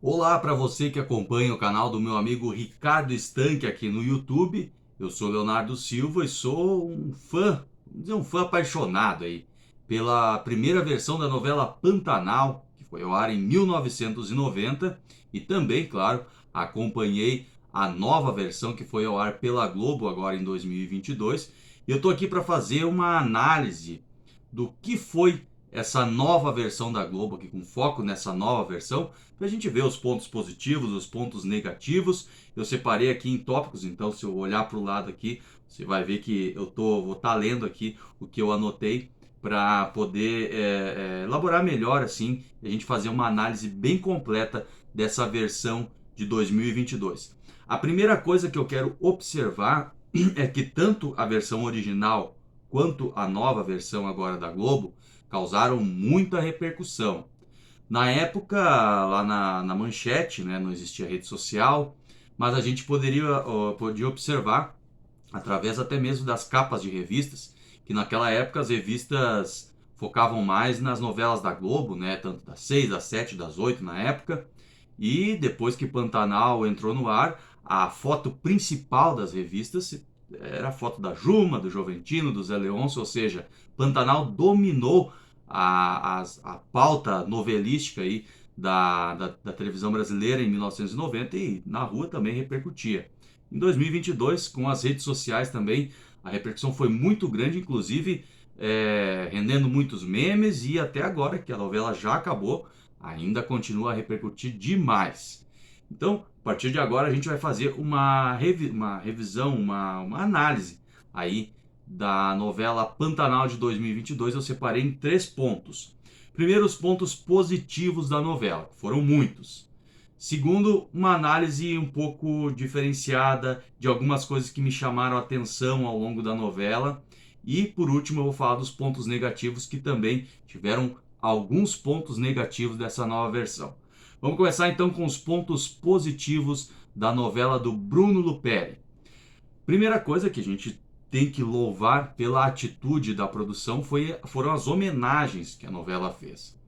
Olá para você que acompanha o canal do meu amigo Ricardo Estanque aqui no YouTube. Eu sou Leonardo Silva e sou um fã, vamos dizer, um fã apaixonado aí pela primeira versão da novela Pantanal, que foi ao ar em 1990, e também, claro, acompanhei a nova versão que foi ao ar pela Globo agora em 2022. E eu tô aqui para fazer uma análise do que foi essa nova versão da Globo, aqui com foco nessa nova versão, para a gente ver os pontos positivos, os pontos negativos. Eu separei aqui em tópicos, então se eu olhar para o lado aqui, você vai ver que vou estar lendo aqui o que eu anotei para poder elaborar melhor assim, e a gente fazer uma análise bem completa dessa versão de 2022. A primeira coisa que eu quero observar é que tanto a versão original quanto a nova versão agora da Globo causaram muita repercussão. Na época, lá na Manchete, né, não existia rede social, mas a gente podia observar, através até mesmo das capas de revistas, que naquela época as revistas focavam mais nas novelas da Globo, né, tanto das 6, das 7, das 8 na época, e depois que Pantanal entrou no ar, a foto principal das revistas era a foto da Juma, do Joventino, do Zé Leôncio, ou seja, Pantanal dominou a pauta novelística aí da televisão brasileira em 1990 e na rua também repercutia. Em 2022, com as redes sociais também, a repercussão foi muito grande, inclusive rendendo muitos memes, e até agora que a novela já acabou, ainda continua a repercutir demais. Então, a partir de agora, a gente vai fazer uma revisão, uma análise aí da novela Pantanal de 2022. Eu separei em 3 pontos. Primeiro, os pontos positivos da novela, que foram muitos. Segundo, uma análise um pouco diferenciada de algumas coisas que me chamaram a atenção ao longo da novela. E por último, eu vou falar dos pontos negativos, que também tiveram alguns pontos negativos dessa nova versão. Vamos começar então com os pontos positivos da novela do Bruno Luperi. Primeira coisa que a gente tem que louvar pela atitude da produção foram as homenagens que a novela fez.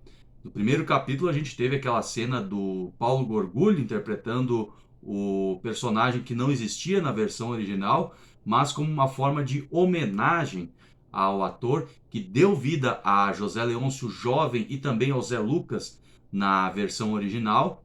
No primeiro capítulo a gente teve aquela cena do Paulo Gorgulho interpretando o personagem que não existia na versão original, mas como uma forma de homenagem ao ator que deu vida a José Leôncio jovem e também ao Zé Lucas na versão original.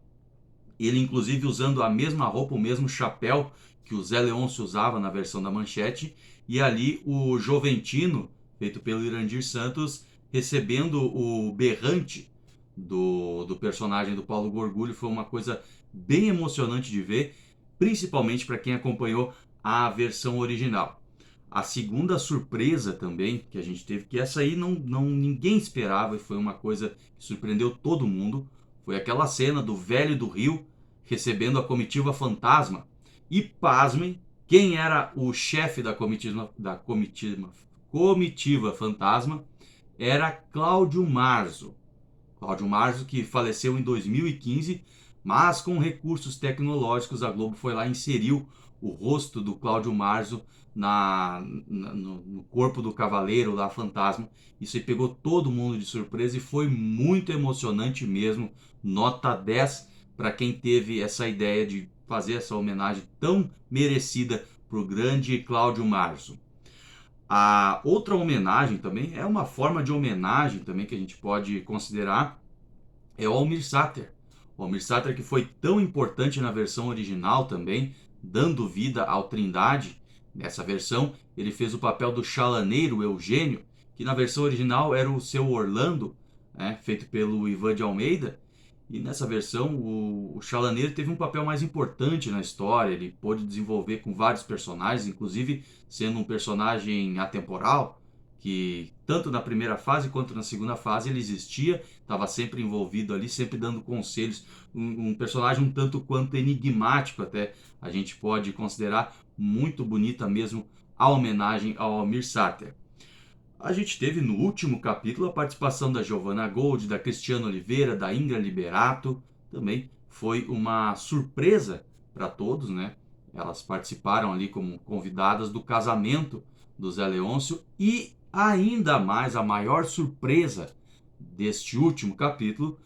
Ele inclusive usando a mesma roupa, o mesmo chapéu que o Zé Leôncio usava na versão da Manchete, e ali o Joventino, feito pelo Irandir Santos, recebendo o berrante do personagem do Paulo Gorgulho. Foi uma coisa bem emocionante de ver, principalmente para quem acompanhou a versão original. A segunda surpresa também que a gente teve, que essa aí ninguém esperava e foi uma coisa que surpreendeu todo mundo, foi aquela cena do velho do Rio recebendo a comitiva fantasma. E pasmem, quem era o chefe comitiva fantasma era Cláudio Marzo. Cláudio Marzo, que faleceu em 2015, mas com recursos tecnológicos a Globo foi lá e inseriu o rosto do Cláudio Marzo no corpo do cavaleiro lá, fantasma. Isso aí pegou todo mundo de surpresa e foi muito emocionante mesmo. Nota 10 para quem teve essa ideia de fazer essa homenagem tão merecida para o grande Cláudio Marzo. A outra homenagem também é uma forma de homenagem também que a gente pode considerar, é o Almir Sater. O Almir Sater, que foi tão importante na versão original também, dando vida ao Trindade. Nessa versão ele fez o papel do chalaneiro Eugênio, que na versão original era o seu Orlando, né, feito pelo Ivan de Almeida. E nessa versão o chalaneiro teve um papel mais importante na história. Ele pôde desenvolver com vários personagens, inclusive sendo um personagem atemporal, que tanto na primeira fase quanto na segunda fase ele existia, estava sempre envolvido ali, sempre dando conselhos. Um personagem um tanto quanto enigmático, até a gente pode considerar. Muito bonita mesmo a homenagem ao Almir Sater. A gente teve no último capítulo a participação da Giovanna Gold, da Cristiana Oliveira, da Ingra Liberato. Também foi uma surpresa para todos, né? Elas participaram ali como convidadas do casamento do Zé Leôncio. E ainda mais, a maior surpresa deste último capítulo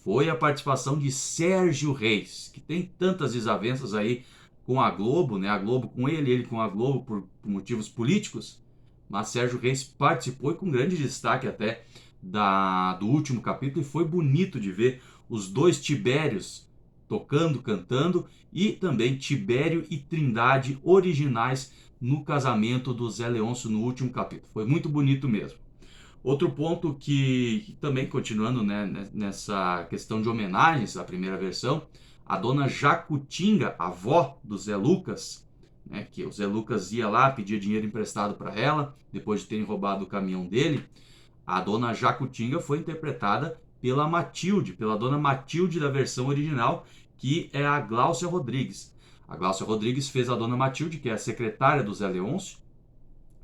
foi a participação de Sérgio Reis, que tem tantas desavenças aí com a Globo, né? A Globo com ele com a Globo por motivos políticos, mas Sérgio Reis participou e com grande destaque até do último capítulo, e foi bonito de ver os dois Tibérios tocando, cantando, e também Tibério e Trindade originais no casamento do Zé Leôncio no último capítulo. Foi muito bonito mesmo. Outro ponto que também continuando, né, nessa questão de homenagens à primeira versão, a dona Jacutinga, avó do Zé Lucas, né, que o Zé Lucas ia lá, pedia dinheiro emprestado para ela, depois de terem roubado o caminhão dele. A dona Jacutinga foi interpretada pela Matilde, pela dona Matilde da versão original, que é a Gláucia Rodrigues. A Gláucia Rodrigues fez a dona Matilde, que é a secretária do Zé Leôncio,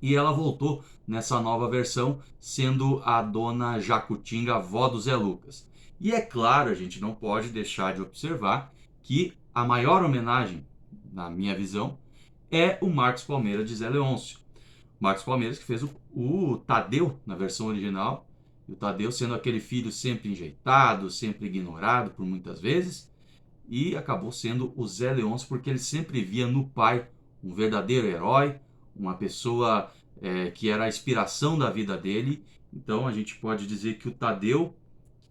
e ela voltou nessa nova versão sendo a dona Jacutinga, avó do Zé Lucas. E é claro, a gente não pode deixar de observar que a maior homenagem, na minha visão, é o Marcos Palmeira de Zé Leôncio. Marcos Palmeiras, que fez o Tadeu na versão original, e o Tadeu sendo aquele filho sempre enjeitado, sempre ignorado por muitas vezes, e acabou sendo o Zé Leôncio, porque ele sempre via no pai um verdadeiro herói, uma pessoa que era a inspiração da vida dele. Então a gente pode dizer que o Tadeu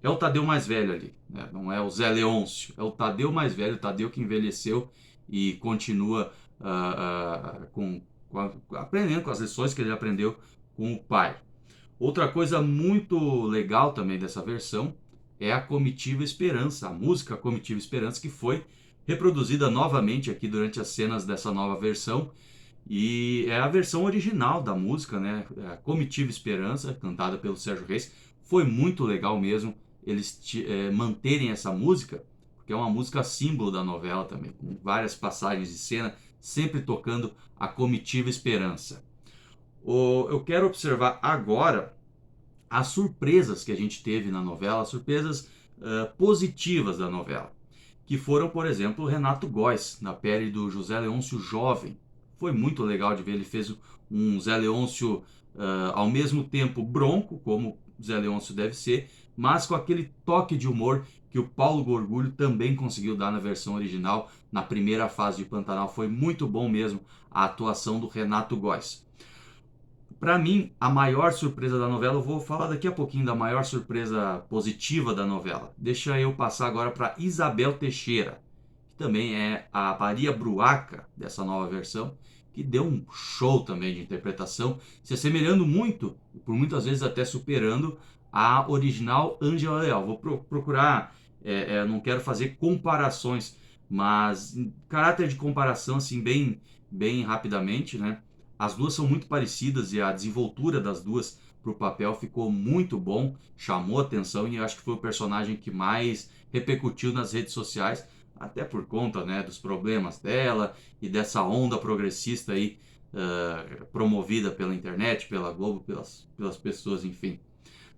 é o Tadeu mais velho ali, né? Não é o Zé Leôncio, é o Tadeu mais velho, o Tadeu que envelheceu e continua aprendendo com as lições que ele aprendeu com o pai. Outra coisa muito legal também dessa versão é a Comitiva Esperança, a música Comitiva Esperança, que foi reproduzida novamente aqui durante as cenas dessa nova versão, e é a versão original da música, né? A Comitiva Esperança, cantada pelo Sérgio Reis. Foi muito legal mesmo eles manterem essa música, porque é uma música símbolo da novela também, com várias passagens de cena, sempre tocando a Comitiva Esperança. Eu quero observar agora as surpresas que a gente teve na novela, as surpresas positivas da novela, que foram, por exemplo, o Renato Góes, na pele do José Leôncio jovem. Foi muito legal de ver, ele fez um Zé Leôncio ao mesmo tempo bronco, como Zé Leôncio deve ser, mas com aquele toque de humor que o Paulo Gorgulho também conseguiu dar na versão original, na primeira fase de Pantanal. Foi muito bom mesmo a atuação do Renato Góes. Para mim, a maior surpresa da novela, eu vou falar daqui a pouquinho da maior surpresa positiva da novela. Deixa eu passar agora para Isabel Teixeira, que também é a Maria Bruaca dessa nova versão, que deu um show também de interpretação, se assemelhando muito, por muitas vezes até superando, a original Ângela Leal. Vou procurar, não quero fazer comparações, mas em caráter de comparação, assim, bem rapidamente, né? As duas são muito parecidas e a desenvoltura das duas para o papel ficou muito bom, chamou atenção, e eu acho que foi o personagem que mais repercutiu nas redes sociais, até por conta, né, dos problemas dela e dessa onda progressista aí, promovida pela internet, pela Globo, pelas pessoas, enfim.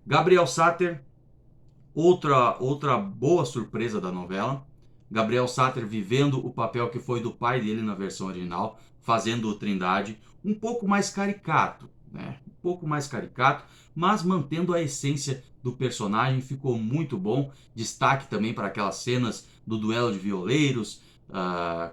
Gabriel Sater, outra boa surpresa da novela. Gabriel Sater vivendo o papel que foi do pai dele na versão original, fazendo o Trindade, um pouco mais caricato, né? Um pouco mais caricato, mas mantendo a essência do personagem. Ficou muito bom. Destaque também para aquelas cenas do duelo de violeiros,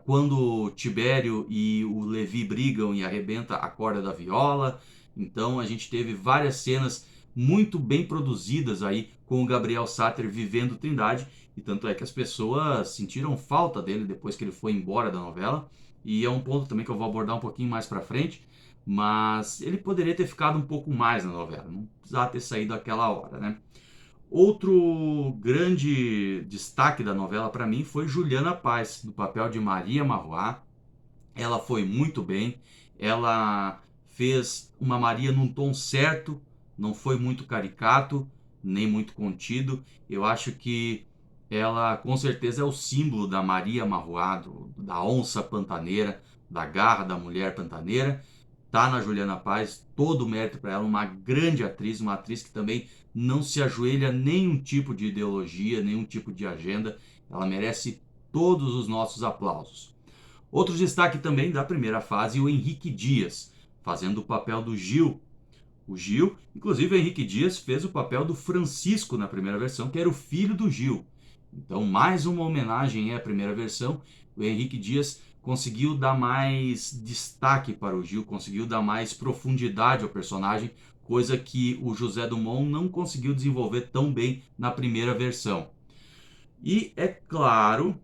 quando o Tibério e o Levi brigam e arrebenta a corda da viola. Então a gente teve várias cenas muito bem produzidas aí com o Gabriel Sater vivendo Trindade, e tanto é que as pessoas sentiram falta dele depois que ele foi embora da novela, e é um ponto também que eu vou abordar um pouquinho mais pra frente, mas ele poderia ter ficado um pouco mais na novela, não precisava ter saído aquela hora, né? Outro grande destaque da novela para mim foi Juliana Paz, no papel de Maria Marruá. Ela foi muito bem, ela fez uma Maria num tom certo, não foi muito caricato, nem muito contido. Eu acho que ela com certeza é o símbolo da Maria Marruá, da onça pantaneira, da garra da mulher pantaneira. Tá na Juliana Paz, todo o mérito para ela, uma grande atriz, uma atriz que também não se ajoelha a nenhum tipo de ideologia, nenhum tipo de agenda. Ela merece todos os nossos aplausos. Outro destaque também da primeira fase, o Henrique Dias, fazendo o papel do Gil. O Gil, inclusive o Henrique Dias fez o papel do Francisco na primeira versão, que era o filho do Gil. Então, mais uma homenagem à primeira versão. O Henrique Dias conseguiu dar mais destaque para o Gil, conseguiu dar mais profundidade ao personagem, coisa que o José Dumont não conseguiu desenvolver tão bem na primeira versão. E, é claro,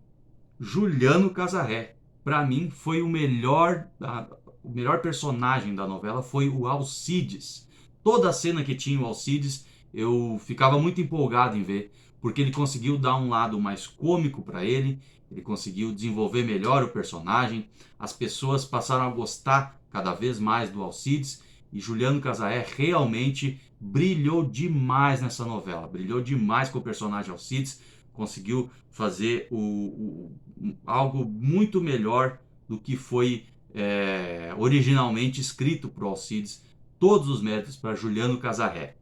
Juliano Casarré. Para mim, foi o melhor personagem da novela foi o Alcides. Toda a cena que tinha o Alcides, eu ficava muito empolgado em ver, porque ele conseguiu dar um lado mais cômico para ele conseguiu desenvolver melhor o personagem, as pessoas passaram a gostar cada vez mais do Alcides, e Juliano Casarré realmente brilhou demais nessa novela, brilhou demais com o personagem Alcides, conseguiu fazer algo muito melhor do que foi originalmente escrito para o Alcides. Todos os méritos para Juliano Casarré.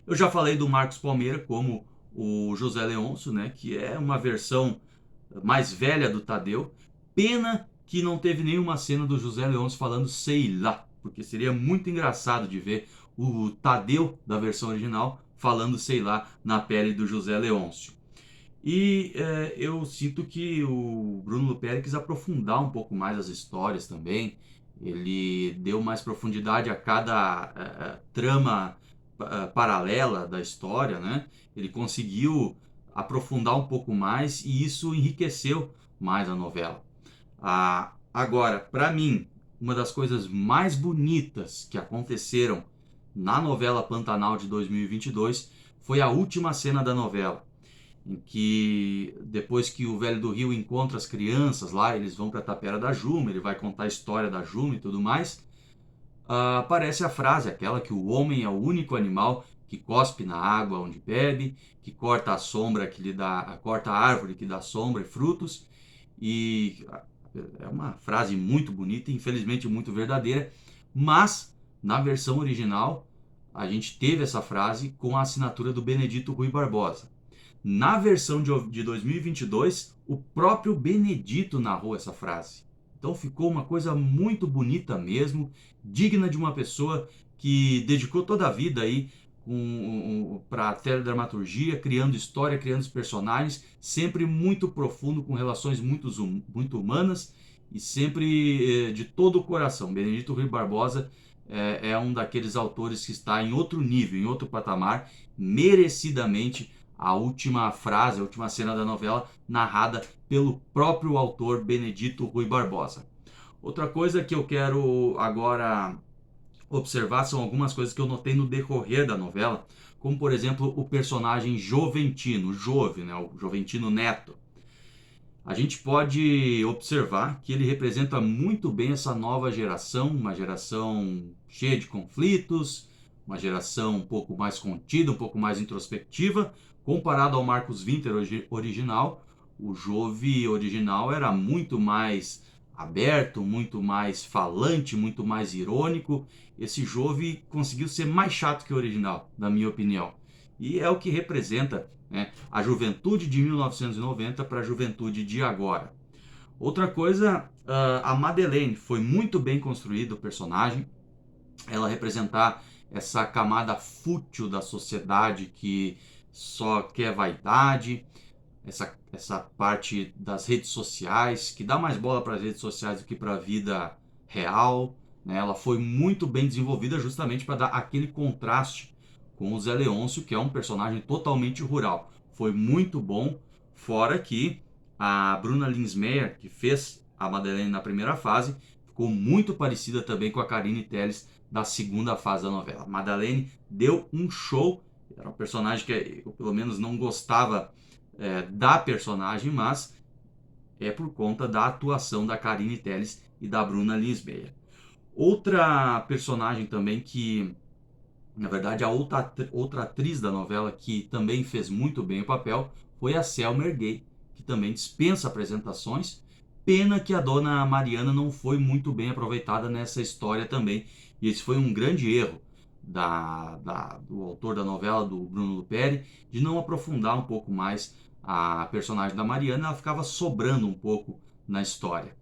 Eu já falei do Marcos Palmeira como o José Leôncio, né, que é uma versão mais velha do Tadeu. Pena que não teve nenhuma cena do José Leôncio falando sei lá, porque seria muito engraçado de ver o Tadeu da versão original falando sei lá na pele do José Leôncio. E eu sinto que o Bruno Luperi quis aprofundar um pouco mais as histórias também. Ele deu mais profundidade a cada trama paralela da história, né? Ele conseguiu aprofundar um pouco mais e isso enriqueceu mais a novela. Agora, para mim, uma das coisas mais bonitas que aconteceram na novela Pantanal de 2022 foi a última cena da novela, em que depois que o Velho do Rio encontra as crianças lá, eles vão para a Tapera da Juma, ele vai contar a história da Juma e tudo mais, aparece a frase, aquela que o homem é o único animal que cospe na água onde bebe, que corta a sombra que lhe dá, corta a árvore que dá sombra e frutos, e é uma frase muito bonita, infelizmente muito verdadeira, mas na versão original a gente teve essa frase com a assinatura do Benedito Rui Barbosa. Na versão de 2022, o próprio Benedito narrou essa frase. Então ficou uma coisa muito bonita mesmo, digna de uma pessoa que dedicou toda a vida aí para a teledramaturgia, criando história, criando os personagens, sempre muito profundo, com relações muito humanas e sempre de todo o coração. Benedito Rui Barbosa é um daqueles autores que está em outro nível, em outro patamar, merecidamente a última frase, a última cena da novela, narrada pelo próprio autor Benedito Rui Barbosa. Outra coisa que eu quero agora observar são algumas coisas que eu notei no decorrer da novela, como por exemplo o personagem Joventino, Jove, né, o Joventino Neto. A gente pode observar que ele representa muito bem essa nova geração, uma geração cheia de conflitos, uma geração um pouco mais contida, um pouco mais introspectiva, comparado ao Marcos Winter original. O Jove original era muito mais aberto, muito mais falante, muito mais irônico. Esse Jove conseguiu ser mais chato que o original, na minha opinião. E é o que representa, né, a juventude de 1990 para a juventude de agora. Outra coisa, a Madeleine, foi muito bem construído o personagem. Ela representar essa camada fútil da sociedade que só quer vaidade, essa parte das redes sociais, que dá mais bola para as redes sociais do que para a vida real, né? Ela foi muito bem desenvolvida justamente para dar aquele contraste com o Zé Leôncio, que é um personagem totalmente rural. Foi muito bom, fora que a Bruna Linsmeyer, que fez a Madeleine na primeira fase, ficou muito parecida também com a Karine Telles da segunda fase da novela. Madeleine deu um show, era um personagem que eu pelo menos não gostava da personagem, mas é por conta da atuação da Karine Telles e da Bruna Linsmeyer. Outra personagem também que, na verdade, a outra atriz da novela que também fez muito bem o papel foi a Selma Erguei, que também dispensa apresentações. Pena que a dona Mariana não foi muito bem aproveitada nessa história também. E esse foi um grande erro do autor da novela, do Bruno Luperi, de não aprofundar um pouco mais a personagem da Mariana. Ela ficava sobrando um pouco na história.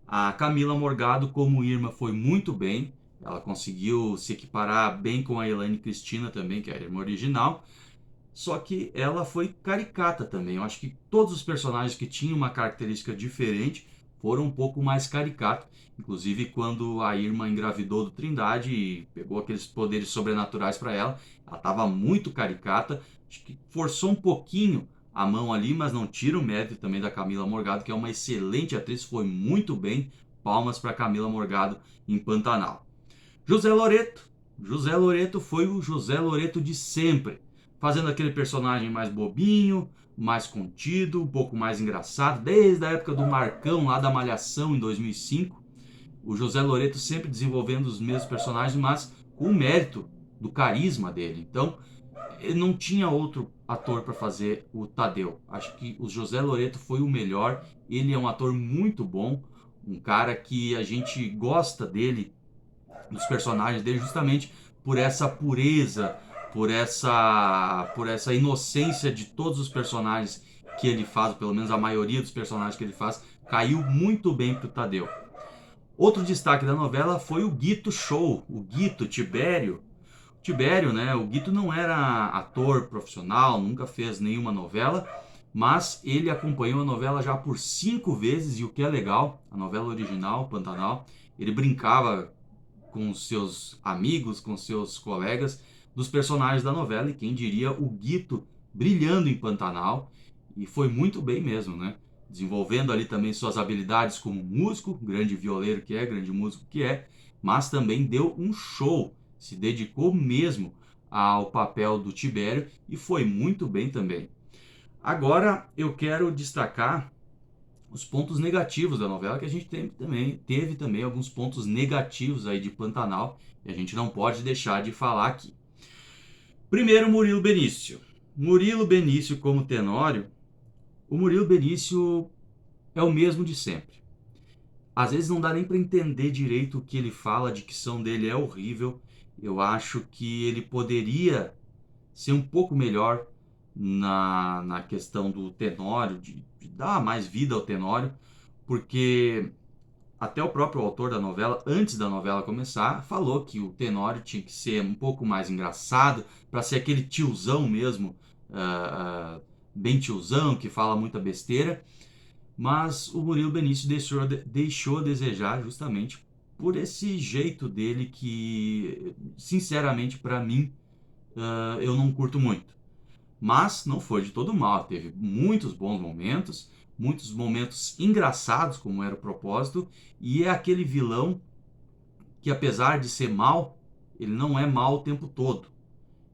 A Camila Morgado como Irma foi muito bem. Ela conseguiu se equiparar bem com a Elaine Cristina também, que é a irmã original. só que ela foi caricata também. Eu acho que todos os personagens que tinham uma característica diferente foram um pouco mais caricatos. Inclusive quando a Irma engravidou do Trindade e pegou aqueles poderes sobrenaturais para ela, ela estava muito caricata. Acho que forçou um pouquinho a mão ali, mas não tira o mérito também da Camila Morgado, que é uma excelente atriz, foi muito bem. Palmas para Camila Morgado em Pantanal. José Loreto. José Loreto foi o José Loreto de sempre, fazendo aquele personagem mais bobinho, mais contido, um pouco mais engraçado, desde a época do Marcão lá da Malhação em 2005. O José Loreto sempre desenvolvendo os mesmos personagens, mas com o mérito do carisma dele. Então, não tinha outro ator para fazer o Tadeu. Acho que o José Loreto foi o melhor. Ele é um ator muito bom, um cara que a gente gosta dele, dos personagens dele, justamente por essa pureza, por essa inocência de todos os personagens que ele faz, pelo menos a maioria dos personagens que ele faz, caiu muito bem pro Tadeu. Outro destaque da novela foi o Guito Show, o Guito Tibério. Tibério, né? O Guito não era ator profissional, nunca fez nenhuma novela, mas ele acompanhou a novela já por 5 vezes, e o que é legal, a novela original, Pantanal, ele brincava com os seus amigos, com seus colegas, dos personagens da novela, e quem diria o Guito brilhando em Pantanal, e foi muito bem mesmo, né? Desenvolvendo ali também suas habilidades como músico, grande violeiro que é, grande músico que é, mas também deu um show, se dedicou mesmo ao papel do Tibério e foi muito bem também. Agora eu quero destacar os pontos negativos da novela, que a gente teve também alguns pontos negativos aí de Pantanal, e a gente não pode deixar de falar aqui. Primeiro, Murilo Benício. Murilo Benício como Tenório, o Murilo Benício é o mesmo de sempre. Às vezes não dá nem para entender direito o que ele fala, a dicção dele é horrível. Eu acho que ele poderia ser um pouco melhor na questão do Tenório, de dar mais vida ao Tenório, porque até o próprio autor da novela, antes da novela começar, falou que o Tenório tinha que ser um pouco mais engraçado, para ser aquele tiozão mesmo, bem tiozão, que fala muita besteira. Mas o Murilo Benício deixou a desejar justamente por esse jeito dele que, sinceramente, para mim, eu não curto muito. Mas não foi de todo mal, teve muitos momentos engraçados, como era o propósito, e é aquele vilão que, apesar de ser mal, ele não é mal o tempo todo.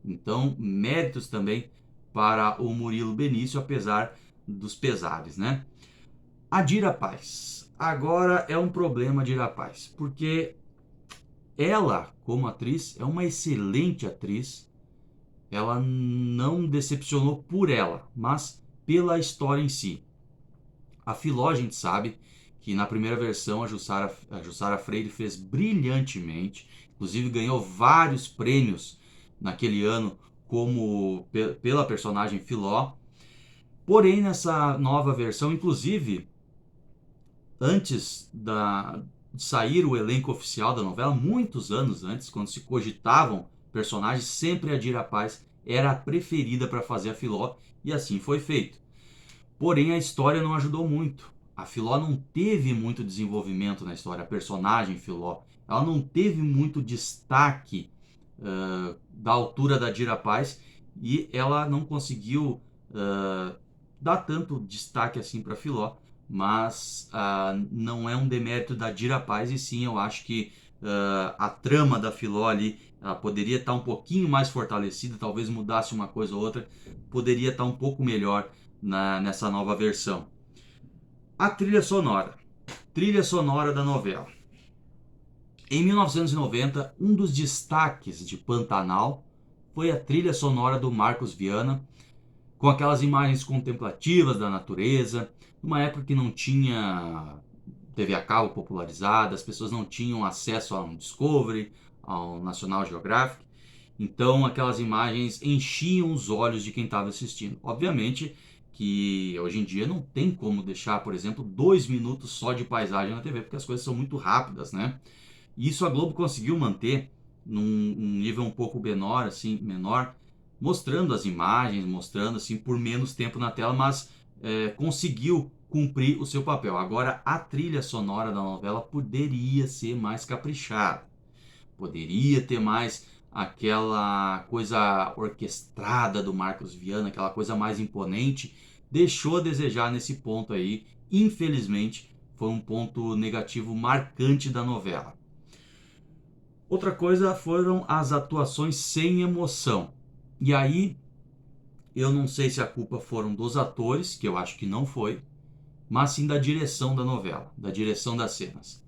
Então, méritos também para o Murilo Benício, apesar dos pesares, né? A Dira Paz. Agora é um problema a Dira Paz, porque ela, como atriz, é uma excelente atriz. Ela não decepcionou por ela, mas pela história em si. A Filó, a gente sabe que na primeira versão a Jussara Freire fez brilhantemente, inclusive ganhou vários prêmios naquele ano como pela personagem Filó. Porém, nessa nova versão, inclusive, antes de sair o elenco oficial da novela, muitos anos antes, quando se cogitavam personagens, sempre a Dira Paz era a preferida para fazer a Filó, e assim foi feito. Porém, a história não ajudou muito. A Filó não teve muito desenvolvimento na história, a personagem Filó. Ela não teve muito destaque da altura da Dira Paz, e ela não conseguiu dar tanto destaque assim para Filó, mas não é um demérito da Dira Paz, e sim, eu acho que a trama da Filó ali, ela poderia estar um pouquinho mais fortalecida, talvez mudasse uma coisa ou outra, poderia estar um pouco melhor nessa nova versão. A trilha sonora da novela. Em 1990, um dos destaques de Pantanal foi a trilha sonora do Marcos Viana, com aquelas imagens contemplativas da natureza, numa época que não tinha TV a cabo popularizada, as pessoas não tinham acesso ao Discovery, ao National Geographic, então aquelas imagens enchiam os olhos de quem estava assistindo. Obviamente que hoje em dia não tem como deixar, por exemplo, 2 minutos só de paisagem na TV, porque as coisas são muito rápidas, né? E isso a Globo conseguiu manter num nível um pouco menor, mostrando as imagens, mostrando assim por menos tempo na tela, mas conseguiu cumprir o seu papel. Agora, a trilha sonora da novela poderia ser mais caprichada, poderia ter mais aquela coisa orquestrada do Marcos Viana, aquela coisa mais imponente. Deixou a desejar nesse ponto aí. Infelizmente, foi um ponto negativo marcante da novela. Outra coisa foram as atuações sem emoção. E aí, eu não sei se a culpa foram dos atores, que eu acho que não foi, mas sim da direção da novela, da direção das cenas.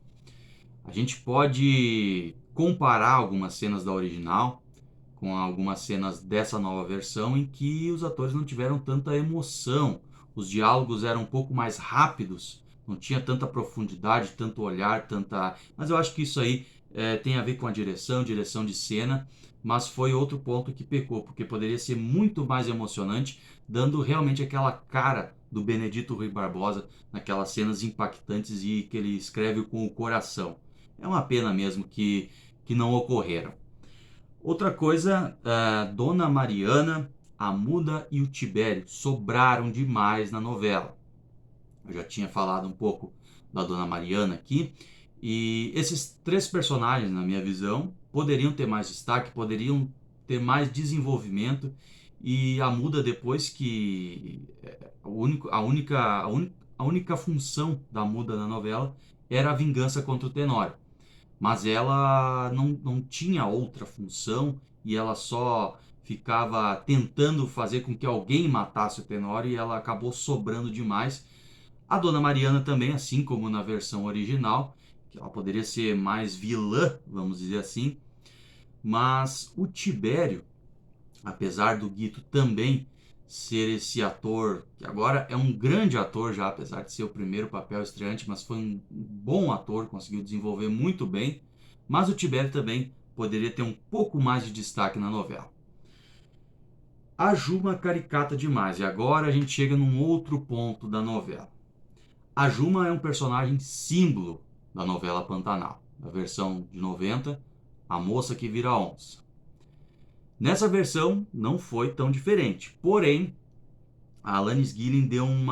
A gente pode comparar algumas cenas da original com algumas cenas dessa nova versão em que os atores não tiveram tanta emoção, os diálogos eram um pouco mais rápidos, não tinha tanta profundidade, tanto olhar, tanta. Mas eu acho que isso aí tem a ver com a direção de cena, mas foi outro ponto que pecou, porque poderia ser muito mais emocionante, dando realmente aquela cara do Benedito Rui Barbosa naquelas cenas impactantes e que ele escreve com o coração. É uma pena mesmo que não ocorreram. Outra coisa, a Dona Mariana, a Muda e o Tibério sobraram demais na novela. Eu já tinha falado um pouco da Dona Mariana aqui. E esses três personagens, na minha visão, poderiam ter mais destaque, poderiam ter mais desenvolvimento. E a Muda, depois que a única função da Muda na novela era a vingança contra o Tenório, mas ela não tinha outra função e ela só ficava tentando fazer com que alguém matasse o Tenório e ela acabou sobrando demais. A Dona Mariana também, assim como na versão original, que ela poderia ser mais vilã, vamos dizer assim, mas o Tibério, apesar do Guito também ser esse ator, que agora é um grande ator já, apesar de ser o primeiro papel estreante, mas foi um bom ator, conseguiu desenvolver muito bem, mas o Tibério também poderia ter um pouco mais de destaque na novela. A Juma caricata demais, e agora a gente chega num outro ponto da novela. A Juma é um personagem símbolo da novela Pantanal, da versão de 90, a moça que vira onça. Nessa versão não foi tão diferente, porém a Alanis Guilin deu um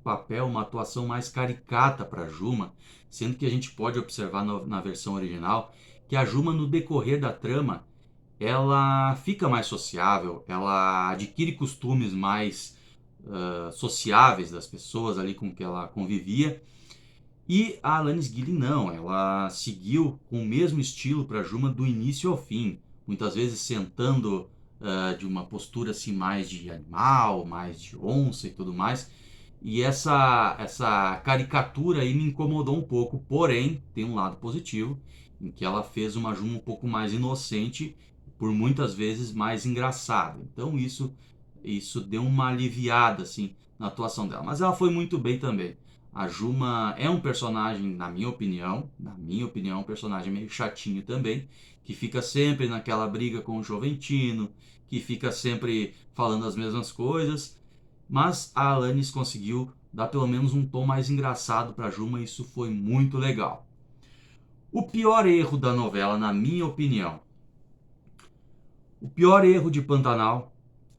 papel, uma atuação mais caricata para a Juma, sendo que a gente pode observar na versão original que a Juma, no decorrer da trama, ela fica mais sociável, ela adquire costumes mais sociáveis das pessoas ali com que ela convivia. E a Alanis Guilin não, ela seguiu com o mesmo estilo para a Juma do início ao fim, muitas vezes sentando de uma postura assim mais de animal, mais de onça e tudo mais. E essa caricatura aí me incomodou um pouco, porém tem um lado positivo, em que ela fez uma Juma um pouco mais inocente, por muitas vezes mais engraçada. Então isso deu uma aliviada assim na atuação dela, mas ela foi muito bem também. A Juma é um personagem, na minha opinião, um personagem meio chatinho também, que fica sempre naquela briga com o Joventino, que fica sempre falando as mesmas coisas, mas a Alanis conseguiu dar pelo menos um tom mais engraçado para a Juma e isso foi muito legal. O pior erro da novela, na minha opinião, o pior erro de Pantanal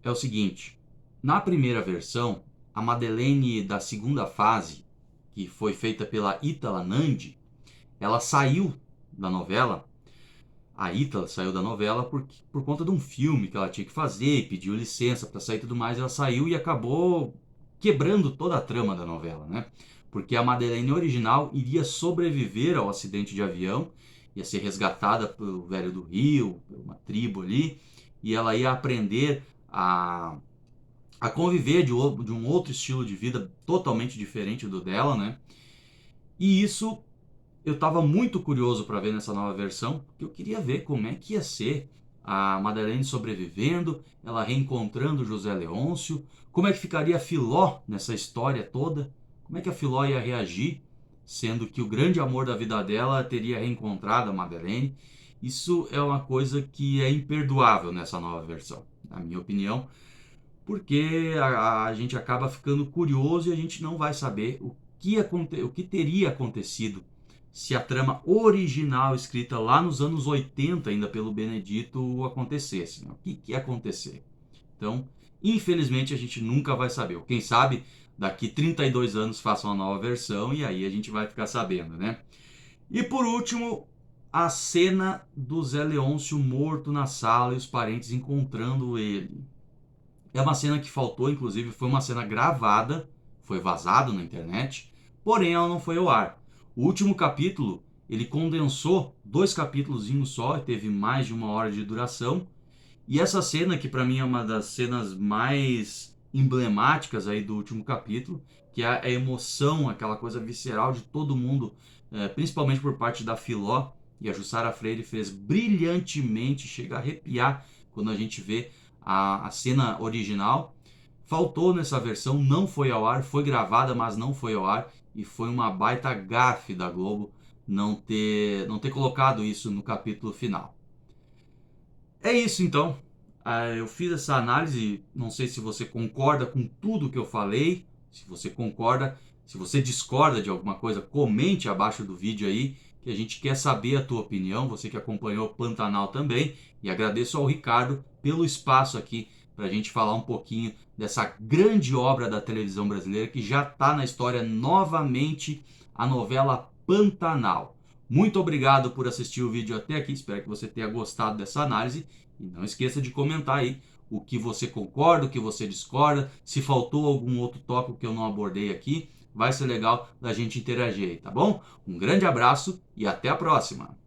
é o seguinte: na primeira versão, a Madeleine da segunda fase, que foi feita pela Ítala Nandi, ela saiu da novela. A Ítala saiu da novela por conta de um filme que ela tinha que fazer, pediu licença para sair e tudo mais, ela saiu e acabou quebrando toda a trama da novela, né? Porque a Madeleine original iria sobreviver ao acidente de avião, ia ser resgatada pelo Velho do Rio, por uma tribo ali, e ela ia aprender a conviver de um outro estilo de vida totalmente diferente do dela, né? E isso eu estava muito curioso para ver nessa nova versão, porque eu queria ver como é que ia ser a Madeleine sobrevivendo, ela reencontrando José Leôncio, como é que ficaria a Filó nessa história toda, como é que a Filó ia reagir, sendo que o grande amor da vida dela teria reencontrado a Madeleine. Isso é uma coisa que é imperdoável nessa nova versão, na minha opinião, porque a gente acaba ficando curioso e a gente não vai saber o que teria acontecido se a trama original, escrita lá nos anos 80, ainda pelo Benedito, acontecesse. Né? O que ia acontecer? Então, infelizmente, a gente nunca vai saber. Quem sabe, daqui 32 anos faça uma nova versão e aí a gente vai ficar sabendo, né? E por último, a cena do Zé Leôncio morto na sala e os parentes encontrando ele. É uma cena que faltou, inclusive, foi uma cena gravada, foi vazado na internet, porém ela não foi ao ar. O último capítulo, ele condensou 2 capítulos só, e teve mais de 1 hora de duração. E essa cena, que para mim é uma das cenas mais emblemáticas aí do último capítulo, que é a emoção, aquela coisa visceral de todo mundo, principalmente por parte da Filó, e a Jussara Freire fez brilhantemente, chega a arrepiar quando a gente vê a cena original. Faltou nessa versão, não foi ao ar, foi gravada, mas não foi ao ar, e foi uma baita gafe da Globo não ter colocado isso no capítulo final. É isso então. Eu fiz essa análise, não sei se você concorda com tudo que eu falei. Se você concorda, se você discorda de alguma coisa, comente abaixo do vídeo aí, que a gente quer saber a tua opinião, você que acompanhou o Pantanal também. E agradeço ao Ricardo pelo espaço aqui para a gente falar um pouquinho dessa grande obra da televisão brasileira que já está na história novamente, a novela Pantanal. Muito obrigado por assistir o vídeo até aqui, espero que você tenha gostado dessa análise. E não esqueça de comentar aí o que você concorda, o que você discorda, se faltou algum outro tópico que eu não abordei aqui. Vai ser legal da gente interagir aí, tá bom? Um grande abraço e até a próxima!